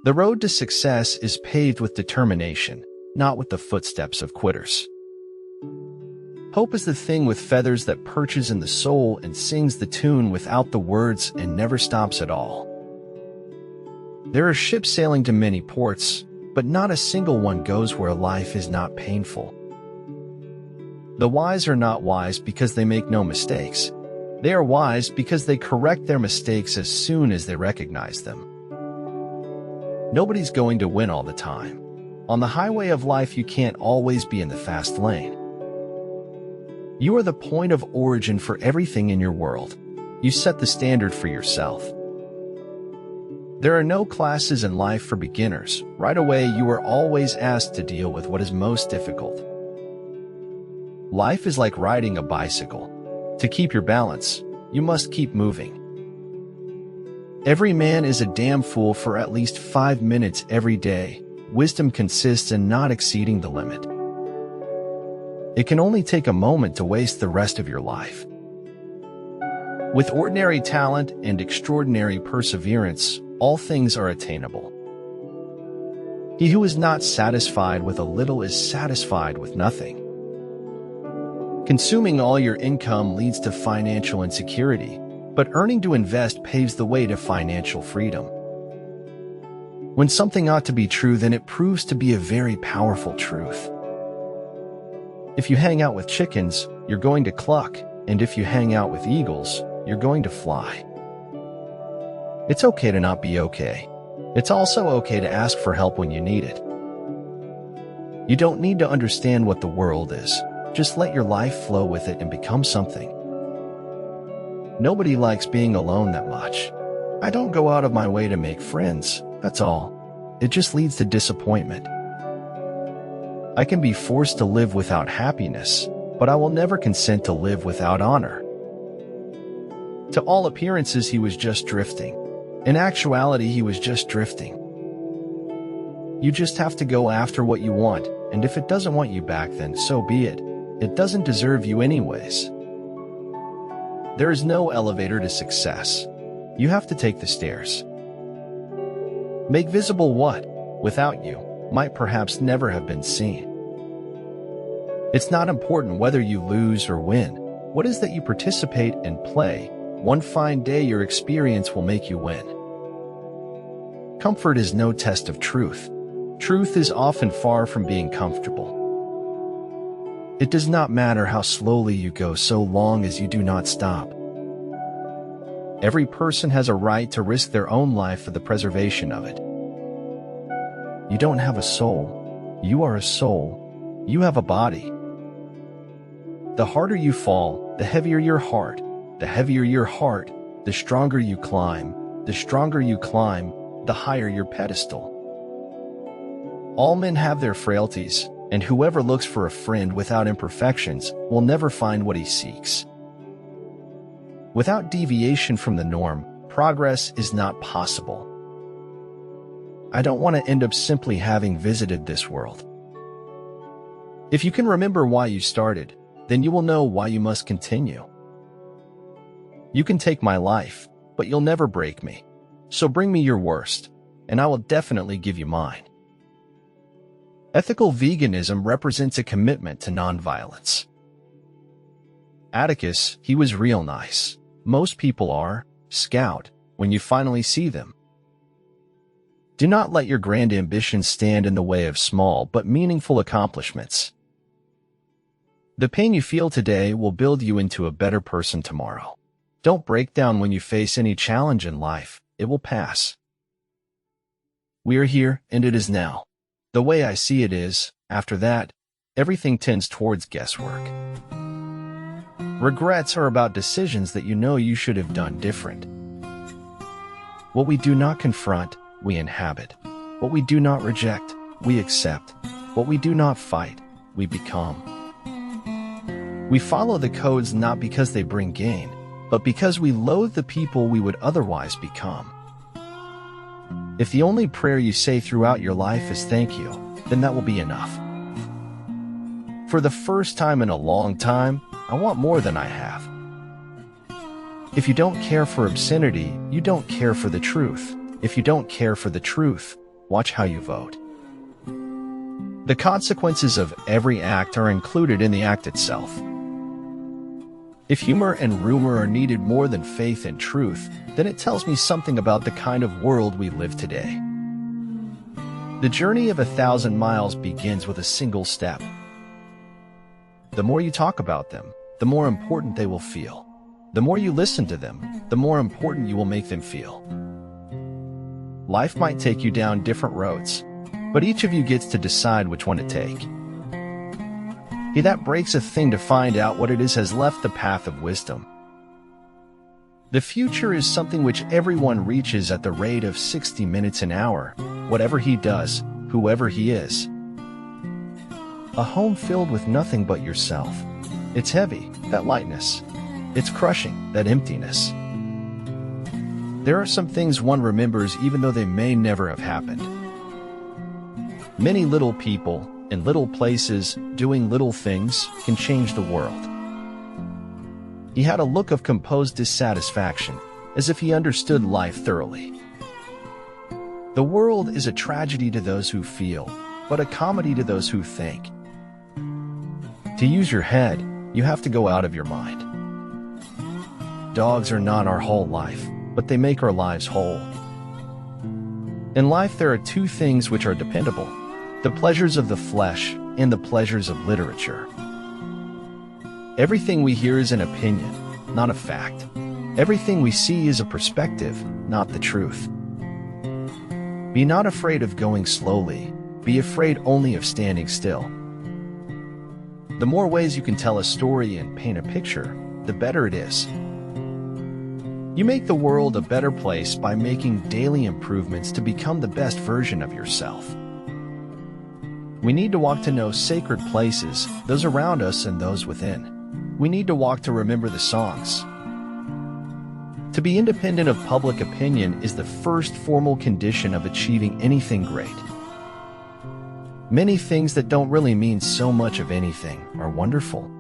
The road to success is paved with determination, not with the footsteps of quitters. Hope is the thing with feathers that perches in the soul and sings the tune without the words and never stops at all. There are ships sailing to many ports, but not a single one goes where life is not painful. The wise are not wise because they make no mistakes. They are wise because they correct their mistakes as soon as they recognize them. Nobody's going to win all the time. On the highway of life, you can't always be in the fast lane. You are the point of origin for everything in your world. You set the standard for yourself. There are no classes in life for beginners. Right away, you are always asked to deal with what is most difficult. Life is like riding a bicycle. To keep your balance, you must keep moving. Every man is a damn fool for at least 5 minutes every day. Wisdom consists in not exceeding the limit. It can only take a moment to waste the rest of your life. With ordinary talent and extraordinary perseverance, all things are attainable. He who is not satisfied with a little is satisfied with nothing. Consuming all your income leads to financial insecurity, but earning to invest paves the way to financial freedom. When something ought to be true, then it proves to be a very powerful truth. If you hang out with chickens, you're going to cluck, and if you hang out with eagles, you're going to fly. It's okay to not be okay. It's also okay to ask for help when you need it. You don't need to understand what the world is. Just let your life flow with it and become something. Nobody likes being alone that much. I don't go out of my way to make friends, that's all. It just leads to disappointment. I can be forced to live without happiness, but I will never consent to live without honor. To all appearances, he was just drifting. In actuality, he was just drifting. You just have to go after what you want, and if it doesn't want you back, then so be it. It doesn't deserve you anyways. There is no elevator to success. You have to take the stairs. Make visible what, without you, might perhaps never have been seen. It's not important whether you lose or win. What is that you participate and play? One fine day your experience will make you win. Comfort is no test of truth. Truth is often far from being comfortable. It does not matter how slowly you go so long as you do not stop. Every person has a right to risk their own life for the preservation of it. You don't have a soul. You are a soul. You have a body. The harder you fall, the heavier your heart. The heavier your heart, the stronger you climb. The stronger you climb, the higher your pedestal. All men have their frailties, and whoever looks for a friend without imperfections will never find what he seeks. Without deviation from the norm, progress is not possible. I don't want to end up simply having visited this world. If you can remember why you started, then you will know why you must continue. You can take my life, but you'll never break me. So bring me your worst, and I will definitely give you mine. Ethical veganism represents a commitment to nonviolence. Atticus, he was real nice. Most people are. Scout, when you finally see them. Do not let your grand ambitions stand in the way of small but meaningful accomplishments. The pain you feel today will build you into a better person tomorrow. Don't break down when you face any challenge in life. It will pass. We are here, and it is now. The way I see it is, after that, everything tends towards guesswork. Regrets are about decisions that you know you should have done different. What we do not confront, we inhabit. What we do not reject, we accept. What we do not fight, we become. We follow the codes not because they bring gain, but because we loathe the people we would otherwise become. If the only prayer you say throughout your life is thank you, then that will be enough. For the first time in a long time, I want more than I have. If you don't care for obscenity, you don't care for the truth. If you don't care for the truth, watch how you vote. The consequences of every act are included in the act itself. If humor and rumor are needed more than faith and truth, then it tells me something about the kind of world we live today. The journey of 1,000 miles begins with a single step. The more you talk about them, the more important they will feel. The more you listen to them, the more important you will make them feel. Life might take you down different roads, but each of you gets to decide which one to take. He that breaks a thing to find out what it is has left the path of wisdom. The future is something which everyone reaches at the rate of 60 minutes an hour, whatever he does, whoever he is. A home filled with nothing but yourself. It's heavy, that lightness. It's crushing, that emptiness. There are some things one remembers even though they may never have happened. Many little people, in little places, doing little things, can change the world. He had a look of composed dissatisfaction, as if he understood life thoroughly. The world is a tragedy to those who feel, but a comedy to those who think. To use your head, you have to go out of your mind. Dogs are not our whole life, but they make our lives whole. In life there are two things which are dependable: the pleasures of the flesh and the pleasures of literature. Everything we hear is an opinion, not a fact. Everything we see is a perspective, not the truth. Be not afraid of going slowly, be afraid only of standing still. The more ways you can tell a story and paint a picture, the better it is. You make the world a better place by making daily improvements to become the best version of yourself. We need to walk to know sacred places, those around us and those within. We need to walk to remember the songs. To be independent of public opinion is the first formal condition of achieving anything great. Many things that don't really mean so much of anything are wonderful.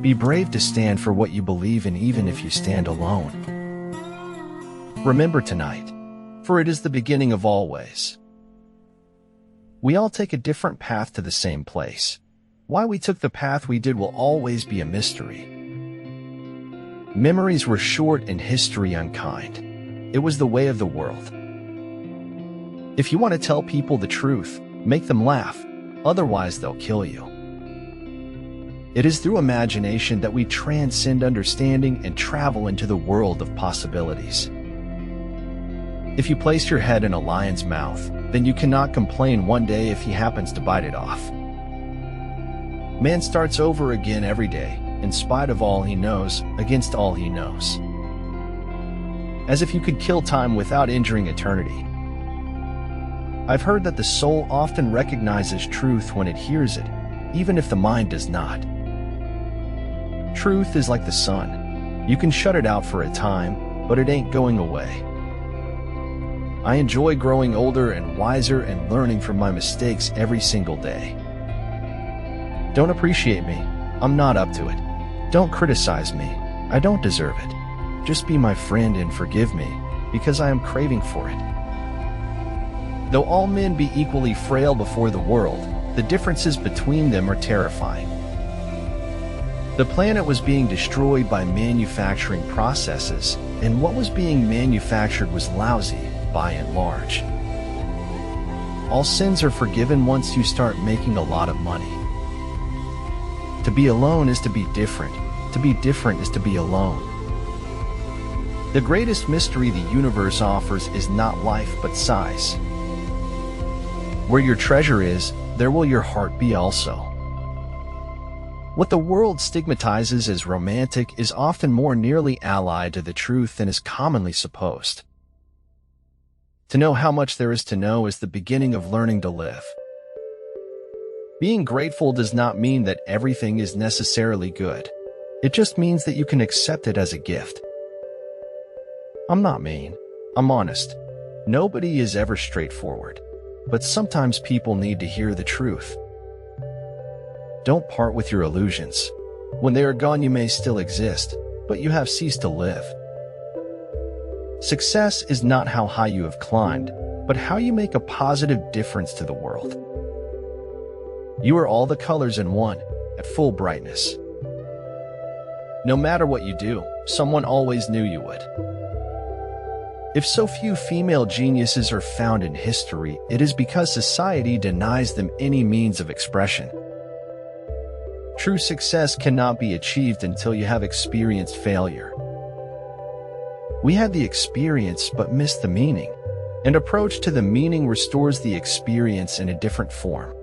Be brave to stand for what you believe in even if you stand alone. Remember tonight, for it is the beginning of all ways. We all take a different path to the same place. Why we took the path we did will always be a mystery. Memories were short and history unkind. It was the way of the world. If you want to tell people the truth, make them laugh, otherwise they'll kill you. It is through imagination that we transcend understanding and travel into the world of possibilities. If you place your head in a lion's mouth, then you cannot complain one day if he happens to bite it off. Man starts over again every day, in spite of all he knows, against all he knows. As if you could kill time without injuring eternity. I've heard that the soul often recognizes truth when it hears it, even if the mind does not. Truth is like the sun. You can shut it out for a time, but it ain't going away. I enjoy growing older and wiser and learning from my mistakes every single day. Don't appreciate me. I'm not up to it. Don't criticize me. I don't deserve it. Just be my friend and forgive me, because I am craving for it. Though all men be equally frail before the world, the differences between them are terrifying. The planet was being destroyed by manufacturing processes, and what was being manufactured was lousy, by and large. All sins are forgiven once you start making a lot of money. To be alone is to be different. To be different is to be alone. The greatest mystery the universe offers is not life but size. Where your treasure is, there will your heart be also. What the world stigmatizes as romantic is often more nearly allied to the truth than is commonly supposed. To know how much there is to know is the beginning of learning to live. Being grateful does not mean that everything is necessarily good. It just means that you can accept it as a gift. I'm not mean. I'm honest. Nobody is ever straightforward. But sometimes people need to hear the truth. Don't part with your illusions. When they are gone, you may still exist, but you have ceased to live. Success is not how high you have climbed, but how you make a positive difference to the world. You are all the colors in one, at full brightness. No matter what you do, someone always knew you would. If so few female geniuses are found in history, it is because society denies them any means of expression. True success cannot be achieved until you have experienced failure. We had the experience but missed the meaning. An approach to the meaning restores the experience in a different form.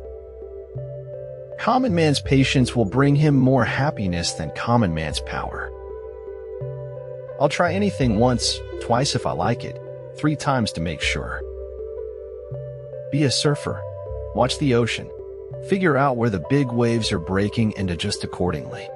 Common man's patience will bring him more happiness than common man's power. I'll try anything once, twice if I like it, 3 times to make sure. Be a surfer. Watch the ocean. Figure out where the big waves are breaking and adjust accordingly.